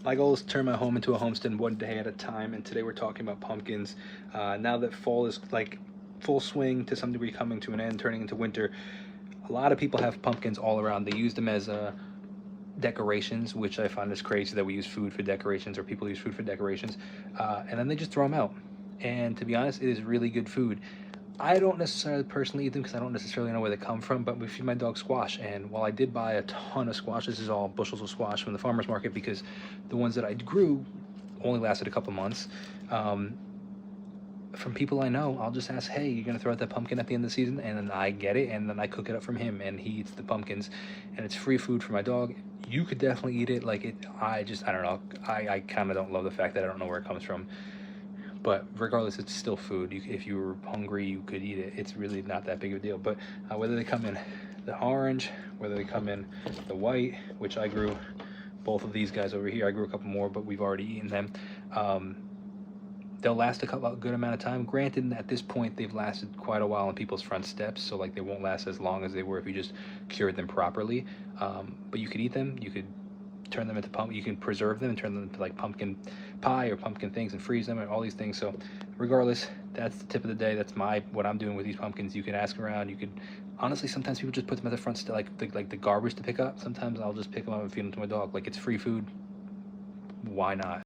My goal is to turn my home into a homestead one day at a time, and today we're talking about pumpkins. Now that fall is like full swing to some degree coming to an end, turning into winter, a lot of people have pumpkins all around. They use them as decorations, which I find is crazy that we use food for decorations, or people use food for decorations, and then they just throw them out. And to be honest, it is really good food. I don't necessarily personally eat them because I don't necessarily know where they come from, but we feed my dog squash. And while I did buy a ton of squash, this is all bushels of squash from the farmer's market because the ones that I grew only lasted a couple months. From people I know, I'll just ask, hey, you're gonna throw out that pumpkin at the end of the season? And then I get it, and then I cook it up from him, and he eats the pumpkins, and it's free food for my dog. You could definitely eat it. Like, I don't know. I kind of don't love the fact that I don't know where it comes from. But regardless, it's still food. If you were hungry, you could eat it. It's really not that big of a deal. But whether they come in the orange, whether they come in the white, which I grew both of these guys over here. I grew a couple more, but we've already eaten them. They'll last a good amount of time. Granted, at this point, they've lasted quite a while on people's front steps, so like they won't last as long as they were if you just cured them properly. But you could eat them. You could turn them into you can preserve them and turn them into like pumpkin pie or pumpkin things and freeze them and all these things. So regardless, that's the tip of the day. That's what I'm doing with these pumpkins. You can ask around. You could honestly, sometimes people just put them at the front step, like the garbage to pick up. Sometimes I'll just pick them up and feed them to my dog. Like, it's free food. Why not?